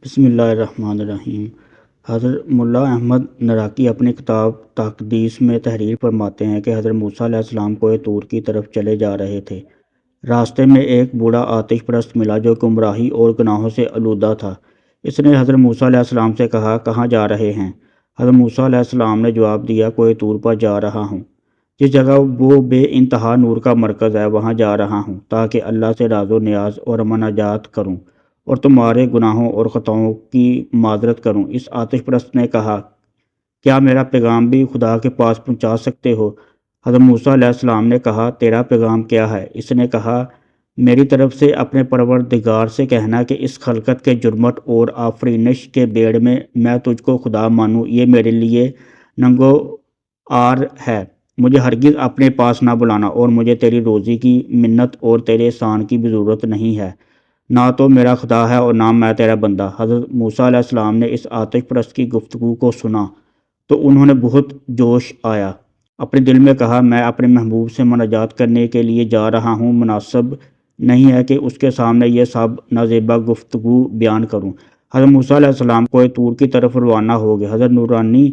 بسم اللہ الرحمن الرحیم۔ حضرت ملا احمد نراقی اپنی کتاب تقدیس میں تحریر فرماتے ہیں کہ حضرت موسیٰ علیہ السلام کوہ طور کی طرف چلے جا رہے تھے۔ راستے میں ایک بوڑھا آتش پرست ملا جو گمراہی اور گناہوں سے آلودہ تھا۔ اس نے حضرت موسیٰ علیہ السلام سے کہا، کہاں جا رہے ہیں؟ حضرت موسیٰ علیہ السلام نے جواب دیا، کوہ طور پر جا رہا ہوں۔ جس جگہ وہ بے انتہا نور کا مرکز ہے وہاں جا رہا ہوں تاکہ اللہ سے راز و نیاز اور مناجات کروں اور تمہارے گناہوں اور خطاؤں کی معذرت کروں۔ اس آتش پرست نے کہا، کیا میرا پیغام بھی خدا کے پاس پہنچا سکتے ہو؟ حضرت موسیٰ علیہ السلام نے کہا، تیرا پیغام کیا ہے؟ اس نے کہا، میری طرف سے اپنے پروردگار سے کہنا کہ اس خلقت کے جرمٹ اور آفرینش کے بیڑ میں تجھ کو خدا مانوں، یہ میرے لیے ننگو آر ہے۔ مجھے ہرگز اپنے پاس نہ بلانا اور مجھے تیری روزی کی منت اور تیرے احسان کی بھی ضرورت نہیں ہے۔ نہ تو میرا خدا ہے اور نہ میں تیرا بندہ۔ حضرت موسیٰ علیہ السلام نے اس آتش پرست کی گفتگو کو سنا تو انہوں نے بہت جوش آیا۔ اپنے دل میں کہا، میں اپنے محبوب سے مناجات کرنے کے لیے جا رہا ہوں، مناسب نہیں ہے کہ اس کے سامنے یہ سب نازیبا گفتگو بیان کروں۔ حضرت موسیٰ علیہ السلام کوہ طور کی طرف روانہ ہو گئے۔ حضرت نورانی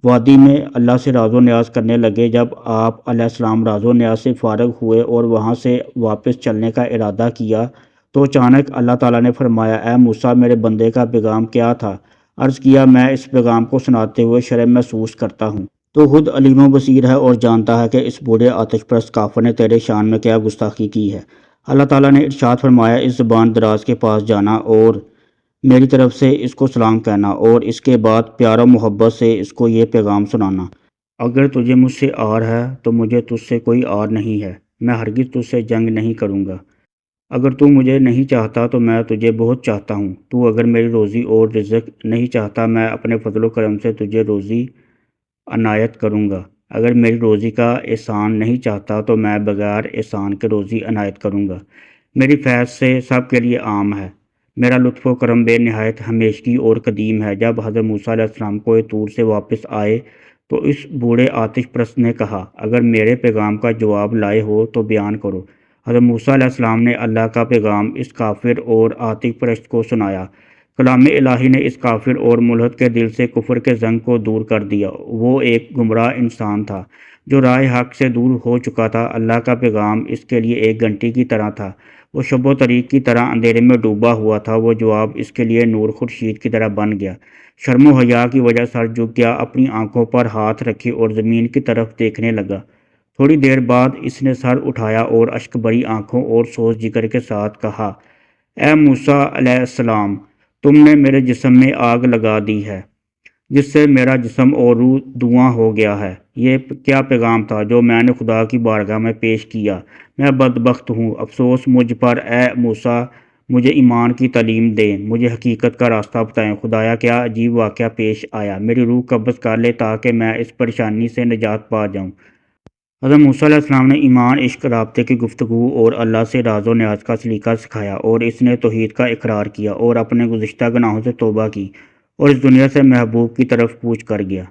وادی میں اللہ سے راز و نیاز کرنے لگے۔ جب آپ علیہ السلام راز و نیاز سے فارغ ہوئے اور وہاں سے واپس چلنے کا ارادہ کیا تو اچانک اللہ تعالیٰ نے فرمایا، اے موسیٰ، میرے بندے کا پیغام کیا تھا؟ عرض کیا، میں اس پیغام کو سناتے ہوئے شرم محسوس کرتا ہوں۔ تو خود علیم و بصیر ہے اور جانتا ہے کہ اس بوڑھے آتش پرست کافر نے تیرے شان میں کیا گستاخی کی ہے۔ اللہ تعالیٰ نے ارشاد فرمایا، اس زبان دراز کے پاس جانا اور میری طرف سے اس کو سلام کہنا اور اس کے بعد پیار و محبت سے اس کو یہ پیغام سنانا۔ اگر تجھے مجھ سے آر ہے تو مجھے تجھ سے کوئی آر نہیں ہے، میں ہرگز تجھ سے جنگ نہیں کروں گا۔ اگر تو مجھے نہیں چاہتا تو میں تجھے بہت چاہتا ہوں۔ تو اگر میری روزی اور رزق نہیں چاہتا، میں اپنے فضل و کرم سے تجھے روزی عنایت کروں گا۔ اگر میری روزی کا احسان نہیں چاہتا تو میں بغیر احسان کے روزی عنایت کروں گا۔ میری فیض سے سب کے لیے عام ہے۔ میرا لطف و کرم بے نہایت ہمیشگی اور قدیم ہے۔ جب حضرت موسیٰ علیہ السلام کوہ طور سے واپس آئے تو اس بوڑھے آتش پرست نے کہا، اگر میرے پیغام کا جواب لائے ہو تو بیان کرو۔ حضرت موسیٰ علیہ السلام نے اللہ کا پیغام اس کافر اور آتش پرست کو سنایا۔ کلام الہی نے اس کافر اور ملحد کے دل سے کفر کے زنگ کو دور کر دیا۔ وہ ایک گمراہ انسان تھا جو راہ حق سے دور ہو چکا تھا۔ اللہ کا پیغام اس کے لیے ایک گھنٹی کی طرح تھا۔ وہ شب و طریق کی طرح اندھیرے میں ڈوبا ہوا تھا۔ وہ جواب اس کے لیے نور خورشید کی طرح بن گیا۔ شرم و حیا کی وجہ سر جھک گیا، اپنی آنکھوں پر ہاتھ رکھے اور زمین کی طرف دیکھنے لگا۔ تھوڑی دیر بعد اس نے سر اٹھایا اور اشک بری آنکھوں اور سوز جگر کے ساتھ کہا، اے موسیٰ علیہ السلام، تم نے میرے جسم میں آگ لگا دی ہے جس سے میرا جسم اور روح دھواں ہو گیا ہے۔ یہ کیا پیغام تھا جو میں نے خدا کی بارگاہ میں پیش کیا؟ میں بدبخت ہوں، افسوس مجھ پر۔ اے موسیٰ، مجھے ایمان کی تعلیم دیں، مجھے حقیقت کا راستہ بتائیں۔ خدایا، کیا عجیب واقعہ پیش آیا؟ میری روح قبض کر لے تاکہ میں اس پریشانی سے نجات پا جاؤں۔ حضرت موسیٰ علیہ السلام نے ایمان، عشق، رابطے کی گفتگو اور اللہ سے راز و نیاز کا سلیقہ سکھایا، اور اس نے توحید کا اقرار کیا اور اپنے گزشتہ گناہوں سے توبہ کی اور اس دنیا سے محبوب کی طرف کوچ کر گیا۔